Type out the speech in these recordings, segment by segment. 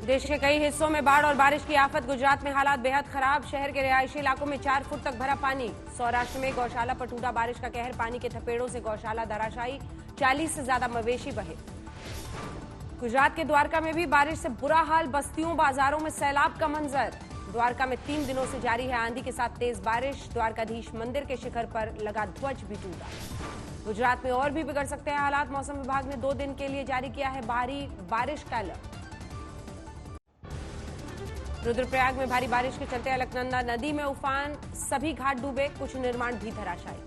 देश के कई हिस्सों में बाढ़ और बारिश की आफत। गुजरात में हालात बेहद खराब। शहर के रिहायशी इलाकों में 4 फुट तक भरा पानी। सौराष्ट्र में गौशाला पर टूटा बारिश का कहर। पानी के थपेड़ों से गौशाला धराशायी। 40 से ज्यादा मवेशी बहे। गुजरात के द्वारका में भी बारिश से बुरा हाल। बस्तियों बाजारों में सैलाब का मंजर। द्वारका में 3 दिनों से जारी है आंधी के साथ तेज बारिश। द्वारकाधीश मंदिर के शिखर पर लगा ध्वज भी टूटा। गुजरात में और भी बिगड़ सकते हैं हालात। मौसम विभाग ने 2 दिन के लिए जारी किया है भारी बारिश का अलर्ट। रुद्रप्रयाग में भारी बारिश के चलते अलकनंदा नदी में उफान। सभी घाट डूबे। कुछ निर्माण भी धराशायी।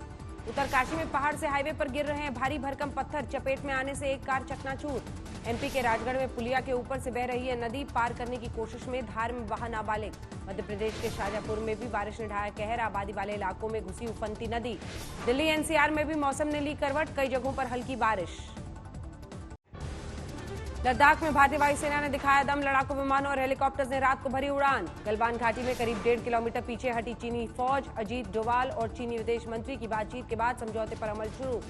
उत्तरकाशी में पहाड़ से हाईवे पर गिर रहे हैं भारी भरकम पत्थर। चपेट में आने से एक कार चकनाचूर। एमपी के राजगढ़ में पुलिया के ऊपर से बह रही है नदी। पार करने की कोशिश में धार में बहा नाबालिग। मध्य प्रदेश के शाजापुर में भी बारिश ने ढाया कहर। आबादी वाले इलाकों में घुसी उफनती नदी। दिल्ली एनसीआर में भी मौसम ने ली करवट। कई जगहों पर हल्की बारिश। लद्दाख में भारतीय वायुसेना ने दिखाया दम। लड़ाकू विमानों और हेलीकॉप्टर्स ने रात को भरी उड़ान। गलवान घाटी में करीब 1.5 किलोमीटर पीछे हटी चीनी फौज। अजीत डोवाल और चीनी विदेश मंत्री की बातचीत के बाद समझौते पर अमल शुरू।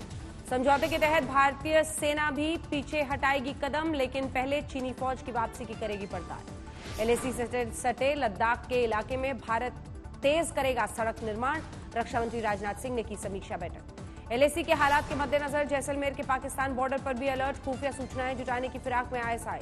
समझौते के तहत भारतीय सेना भी पीछे हटाएगी कदम, लेकिन पहले चीनी फौज की वापसी की करेगी पड़ताल। एलएसी से सटे लद्दाख के इलाके में भारत तेज करेगा सड़क निर्माण। रक्षा मंत्री राजनाथ सिंह ने की समीक्षा बैठक। एलएसी के हालात के मद्देनजर जैसलमेर के पाकिस्तान बॉर्डर पर भी अलर्ट। खुफिया सूचनाएं जुटाने की फिराक में आईएसआई।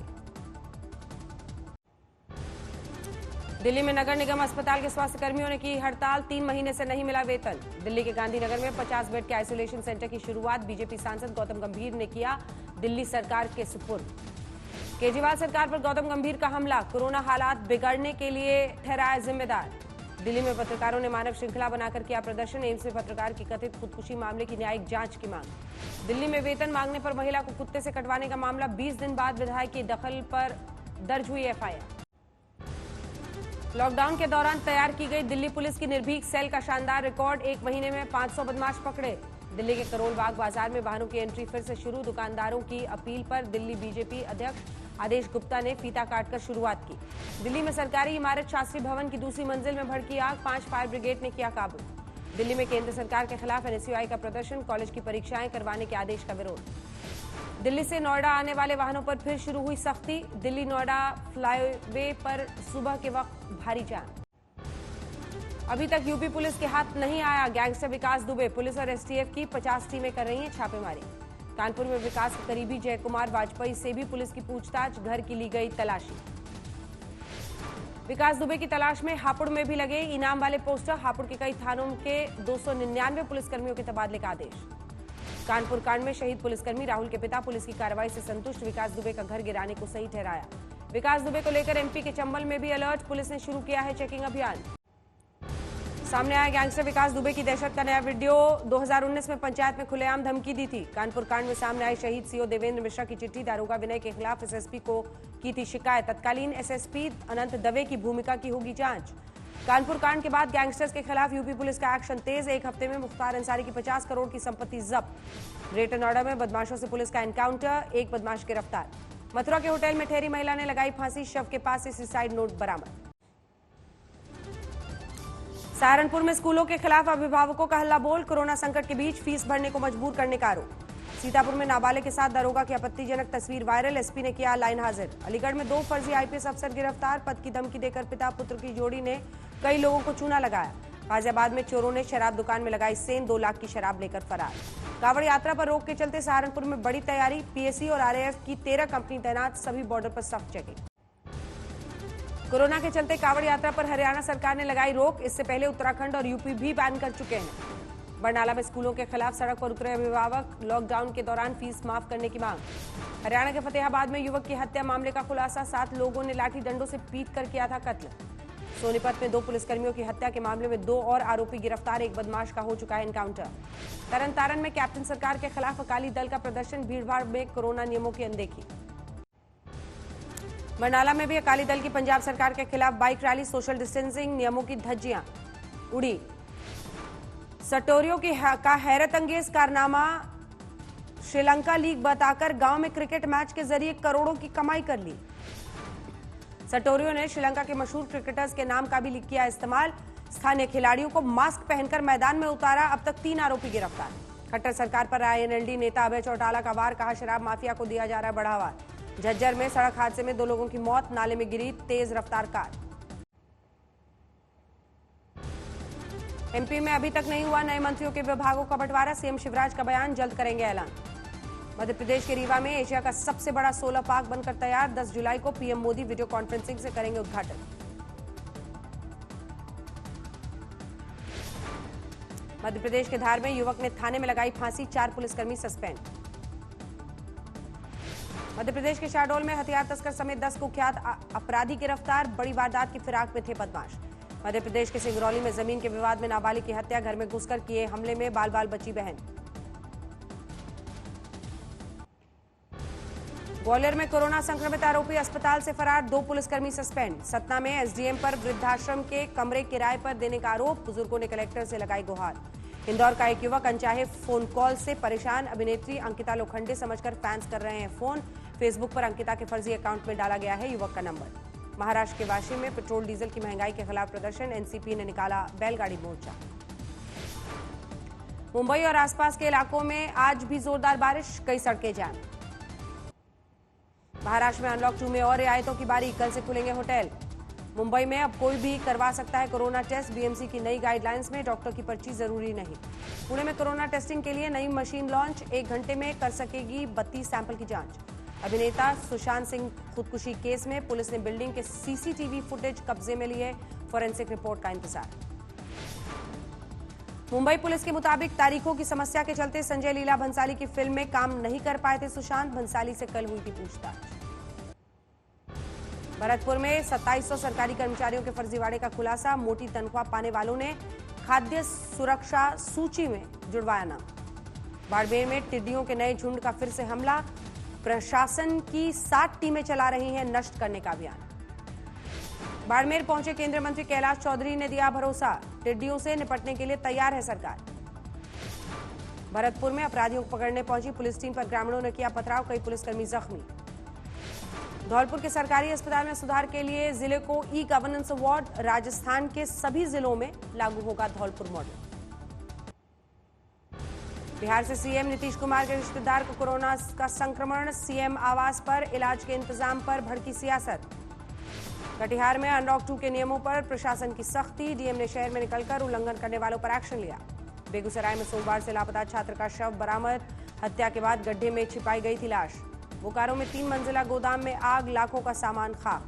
दिल्ली में नगर निगम अस्पताल के स्वास्थ्य कर्मियों ने की हड़ताल। 3 महीने से नहीं मिला वेतन। दिल्ली के गांधीनगर में 50 बेड के आइसोलेशन सेंटर की शुरुआत बीजेपी सांसद गौतम गंभीर ने किया दिल्ली सरकार के सुपुर्द। केजरीवाल सरकार पर गौतम गंभीर का हमला। कोरोना हालात बिगड़ने के लिए ठहराया जिम्मेदार। दिल्ली में पत्रकारों ने मानव श्रृंखला बनाकर किया प्रदर्शन। एम्स में पत्रकार की कथित खुदकुशी मामले की न्यायिक जांच की मांग। दिल्ली में वेतन मांगने पर महिला को कुत्ते से कटवाने का मामला। 20 दिन बाद विधायक के दखल पर दर्ज हुई एफआईआर। लॉकडाउन के दौरान तैयार की गई दिल्ली पुलिस की निर्भीक सेल का शानदार रिकॉर्ड। 1 महीने में 500 बदमाश पकड़े। दिल्ली के करोल बाग बाजार में वाहनों की एंट्री फिर से शुरू। दुकानदारों की अपील पर दिल्ली बीजेपी अध्यक्ष आदेश गुप्ता ने फीता काटकर शुरुआत की। दिल्ली में सरकारी इमारत शास्त्री भवन की दूसरी मंजिल में भड़की आग। 5 फायर ब्रिगेड ने किया काबू। दिल्ली में केंद्र सरकार के खिलाफ एनएसयूआई का प्रदर्शन। कॉलेज की परीक्षाएं करवाने के आदेश का विरोध। दिल्ली से नोएडा आने वाले वाहनों पर फिर शुरू हुई सख्ती। दिल्ली नोएडा फ्लाईवे पर सुबह के वक्त भारी जाम। अभी तक यूपी पुलिस के हाथ नहीं आया गैंगस्टर विकास दुबे। पुलिस और एसटीएफ की 50 टीमें कर रही हैं छापेमारी। कानपुर में विकास के करीबी जयकुमार वाजपेयी से भी पुलिस की पूछताछ। घर की ली गई तलाशी। विकास दुबे की तलाश में हापुड़ में भी लगे इनाम वाले पोस्टर। हापुड़ के कई थानों के 299 पुलिसकर्मियों के तबादले का आदेश। कानपुर कांड में शहीद पुलिसकर्मी राहुल के पिता पुलिस की कार्रवाई से संतुष्ट। विकास दुबे का घर गिराने को सही ठहराया। विकास दुबे को लेकर एमपी के चंबल में भी अलर्ट। पुलिस ने शुरू किया है चेकिंग अभियान। सामने आया गैंगस्टर विकास दुबे की दहशत का नया वीडियो। 2019 में पंचायत में खुलेआम धमकी दी थी। कानपुर कांड में सामने आए शहीद सीओ देवेंद्र मिश्रा की चिट्ठी। दारोगा विनय के खिलाफ एसएसपी को की थी शिकायत। तत्कालीन एसएसपी अनंत दवे की भूमिका की होगी जांच। कानपुर कांड के बाद गैंगस्टर्स के खिलाफ यूपी पुलिस का एक्शन तेज। 1 हफ्ते में मुख्तार अंसारी की 50 करोड़ की संपत्ति जब्त। ग्रेटर नोएडा में बदमाशों से पुलिस का एनकाउंटर। 1 बदमाश गिरफ्तार। मथुरा के होटल में ठहरी महिला ने लगाई फांसी। शव के पास से सुसाइड नोट बरामद। सहारनपुर में स्कूलों के खिलाफ अभिभावकों का हल्ला बोल। कोरोना संकट के बीच फीस भरने को मजबूर करने का आरोप। सीतापुर में नाबालिग के साथ दरोगा की आपत्तिजनक तस्वीर वायरल। एसपी ने किया लाइन हाजिर। अलीगढ़ में 2 फर्जी आईपीएस अफसर गिरफ्तार। पद की धमकी देकर पिता पुत्र की जोड़ी ने कई लोगों को चूना लगाया। गाजियाबाद में चोरों ने शराब दुकान में लगाई सेंध। 2 लाख की शराब लेकर फरार। कांवड़ यात्रा पर रोक के चलते सहारनपुर में बड़ी तैयारी। पीएसी और आरएएफ की 13 कंपनी तैनात। सभी बॉर्डर पर सख्त चेकिंग। कोरोना के चलते कांवड़ यात्रा पर हरियाणा सरकार ने लगाई रोक। इससे पहले उत्तराखंड और यूपी भी बैन कर चुके हैं। बरनाला में स्कूलों के खिलाफ सड़क पर उतरे अभिभावक। लॉकडाउन के दौरान फीस माफ करने की मांग। हरियाणा के फतेहाबाद में युवक की हत्या मामले का खुलासा। 7 लोगों ने लाठी डंडों से पीट कर किया था कत्ल। सोनीपत में 2 पुलिसकर्मियों की हत्या के मामले में 2 और आरोपी गिरफ्तार। 1 बदमाश का हो चुका है एनकाउंटर। तरन तारण में कैप्टन सरकार के खिलाफ अकाली दल का प्रदर्शन। भीड़भाड़ में कोरोना नियमों की अनदेखी। बरनाला में भी अकाली दल की पंजाब सरकार के खिलाफ बाइक रैली। सोशल डिस्टेंसिंग नियमों की धज्जियां उड़ी। सटोरियों का हैरत अंगेज कारनामा। श्रीलंका लीग बताकर गांव में क्रिकेट मैच के जरिए करोड़ों की कमाई कर ली। सटोरियों ने श्रीलंका के मशहूर क्रिकेटर्स के नाम का भी किया इस्तेमाल। स्थानीय खिलाड़ियों को मास्क पहनकर मैदान में उतारा। अब तक 3 आरोपी गिरफ्तार। खट्टर सरकार पर आईएनएलडी नेता अभय चौटाला का वार। कहा शराब माफिया को दिया जा रहा है बढ़ावा। झज्जर में सड़क हादसे में 2 लोगों की मौत, नाले में गिरी तेज रफ्तार कार। एमपी में अभी तक नहीं हुआ नए मंत्रियों के विभागों का बंटवारा, सीएम शिवराज का बयान, जल्द करेंगे ऐलान। मध्य प्रदेश के रीवा में एशिया का सबसे बड़ा सोलर पार्क बनकर तैयार, 10 जुलाई को पीएम मोदी वीडियो कॉन्फ्रेंसिंग से करेंगे उद्घाटन। मध्य प्रदेश के धार में युवक ने थाने में लगाई फांसी, 4 पुलिसकर्मी सस्पेंड। मध्य प्रदेश के शहडोल में हथियार तस्कर समेत 10 कुख्यात अपराधी गिरफ्तार, बड़ी वारदात की फिराक में थे बदमाश। मध्य प्रदेश के सिंगरौली में जमीन के विवाद में नाबालिग की हत्या, घर में घुसकर किए हमले में बाल बाल बची बहन। ग्वालियर में कोरोना संक्रमित आरोपी अस्पताल से फरार, 2 पुलिसकर्मी सस्पेंड। सतना में एसडीएम पर वृद्धाश्रम के कमरे किराए पर देने का आरोप, बुजुर्गों ने कलेक्टर से लगाई गुहार। इंदौर का एक युवक अनचाहे फोन कॉल से परेशान, अभिनेत्री अंकिता लोखंडे समझकर फैंस कर रहे हैं फोन। फेसबुक पर अंकिता के फर्जी अकाउंट में डाला गया है युवक का नंबर। महाराष्ट्र के वाशी में पेट्रोल डीजल की महंगाई के खिलाफ प्रदर्शन, एनसीपी ने निकाला बैलगाड़ी मोर्चा। मुंबई और आसपास के इलाकों में आज भी जोरदार बारिश, कई सड़कें जाम। महाराष्ट्र में अनलॉक 2 में और रियायतों की बारी, कल से खुलेंगे होटल। मुंबई में अब कोई भी करवा सकता है कोरोना टेस्ट, बीएमसी की नई गाइडलाइंस में डॉक्टर की पर्ची जरूरी नहीं। पुणे में कोरोना टेस्टिंग के लिए नई मशीन लॉन्च, 1 घंटे में कर सकेगी 32 सैंपल की जांच। अभिनेता सुशांत सिंह खुदकुशी केस में पुलिस ने बिल्डिंग के सीसीटीवी फुटेज कब्जे में लिए, फॉरेंसिक रिपोर्ट का इंतजार। मुंबई पुलिस के मुताबिक तारीखों की समस्या के चलते संजय लीला भंसाली की फिल्म में काम नहीं कर पाए थे सुशांत, भंसाली से कल हुई थी पूछताछ। भरतपुर में 2700 सरकारी कर्मचारियों के फर्जीवाड़े का खुलासा, मोटी तनख्वाह पाने वालों ने खाद्य सुरक्षा सूची में जुड़वाया नाम। बाड़मेर में टिड्डियों के नए झुंड का फिर से हमला, प्रशासन की 60 टीमें चला रही हैं नष्ट करने का अभियान। बाड़मेर पहुंचे केंद्रीय मंत्री कैलाश चौधरी ने दिया भरोसा, टिड्डियों से निपटने के लिए तैयार है सरकार। भरतपुर में अपराधियों को पकड़ने पहुंची पुलिस टीम पर ग्रामीणों ने किया पथराव, कई पुलिसकर्मी जख्मी। धौलपुर के सरकारी अस्पताल में सुधार के लिए जिले को ई गवर्नेंस अवार्ड, राजस्थान के सभी जिलों में लागू होगा धौलपुर मॉडल। बिहार से सीएम नीतीश कुमार के रिश्तेदार को कोरोना का संक्रमण, सीएम आवास पर इलाज के इंतजाम पर भड़की सियासत। कटिहार में अनलॉक 2 के नियमों पर प्रशासन की सख्ती, डीएम ने शहर में निकलकर उल्लंघन करने वालों पर एक्शन लिया। बेगूसराय में सोमवार से लापता छात्र का शव बरामद, हत्या के बाद गड्ढे में छिपाई गई थी लाश। बोकारो में 3 मंजिला गोदाम में आग, लाखों का सामान खाक।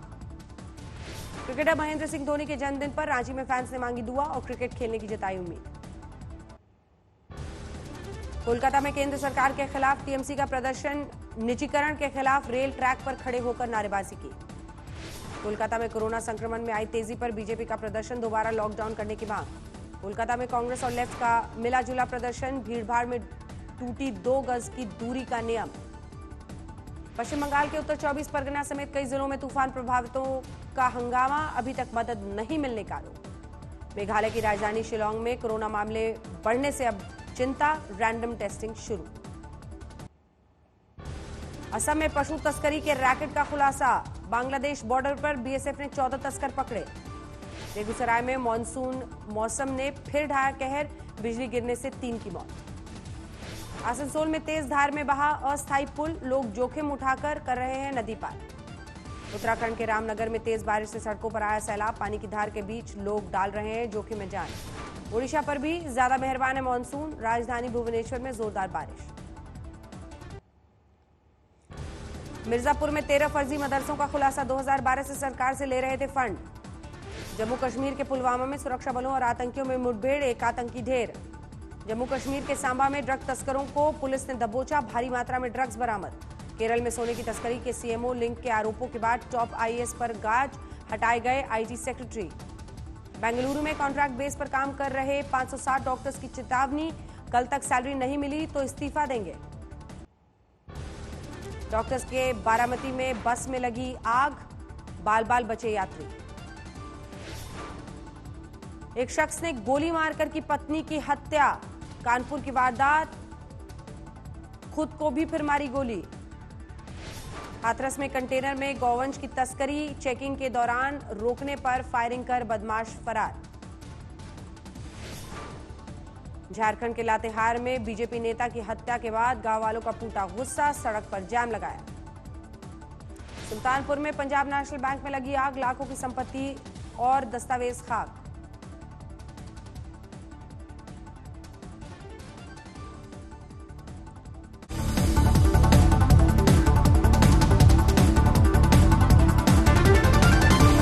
क्रिकेटर महेंद्र सिंह धोनी के जन्मदिन पर रांची में फैंस ने मांगी दुआ और क्रिकेट खेलने की जताई उम्मीद। कोलकाता में केंद्र सरकार के खिलाफ टीएमसी का प्रदर्शन, निजीकरण के खिलाफ रेल ट्रैक पर खड़े होकर नारेबाजी की। कोलकाता में कोरोना संक्रमण में आई तेजी पर बीजेपी का प्रदर्शन, दोबारा लॉकडाउन करने की मांग। कोलकाता में कांग्रेस और लेफ्ट का मिला-जुला प्रदर्शन, भीड़भाड़ में टूटी 2 गज की दूरी का नियम। पश्चिम बंगाल के उत्तर 24 परगना समेत कई जिलों में तूफान प्रभावितों का हंगामा, अभी तक मदद नहीं मिलने का आरोप। मेघालय की राजधानी शिलांग में कोरोना मामले बढ़ने से अब चिंता, रैंडम टेस्टिंग शुरू। असम में पशु तस्करी के रैकेट का खुलासा, बांग्लादेश बॉर्डर पर बीएसएफ ने 14 तस्कर पकड़े। बेगूसराय में मानसून मौसम ने फिर ढाया कहर, बिजली गिरने से 3 की मौत। आसनसोल में तेज धार में बहा अस्थायी पुल, लोग जोखिम उठाकर कर रहे हैं नदी पार। उत्तराखंड के रामनगर में तेज बारिश से सड़कों पर आया सैलाब, पानी की धार के बीच लोग डाल रहे हैं जोखिम में जान। ओडिशा पर भी ज्यादा मेहरबान है मानसून, राजधानी भुवनेश्वर में जोरदार बारिश। मिर्जापुर में 13 फर्जी मदरसों का खुलासा, 2012 से सरकार से ले रहे थे फंड। जम्मू कश्मीर के पुलवामा में सुरक्षा बलों और आतंकियों में मुठभेड़, एक आतंकी ढेर। जम्मू कश्मीर के सांबा में ड्रग तस्करों को पुलिस ने दबोचा, भारी मात्रा में ड्रग्स बरामद। केरल में सोने की तस्करी के सीएमओ लिंक के आरोपों के बाद टॉप आईएएस पर गाज, हटाए गए आईटी सेक्रेटरी। बेंगलुरु में कॉन्ट्रैक्ट बेस पर काम कर रहे 560 डॉक्टर्स की चेतावनी, कल तक सैलरी नहीं मिली तो इस्तीफा देंगे। डॉक्टर्स के बारामती में बस में लगी आग, बाल बाल बचे यात्री। एक शख्स ने गोली मारकर की पत्नी की हत्या, कानपुर की वारदात, खुद को भी फिर मारी गोली। हाथरस में कंटेनर में गौवंश की तस्करी, चेकिंग के दौरान रोकने पर फायरिंग कर बदमाश फरार। झारखंड के लातेहार में बीजेपी नेता की हत्या के बाद गांव वालों का फूटा गुस्सा, सड़क पर जाम लगाया। सुल्तानपुर में पंजाब नेशनल बैंक में लगी आग, लाखों की संपत्ति और दस्तावेज खाक।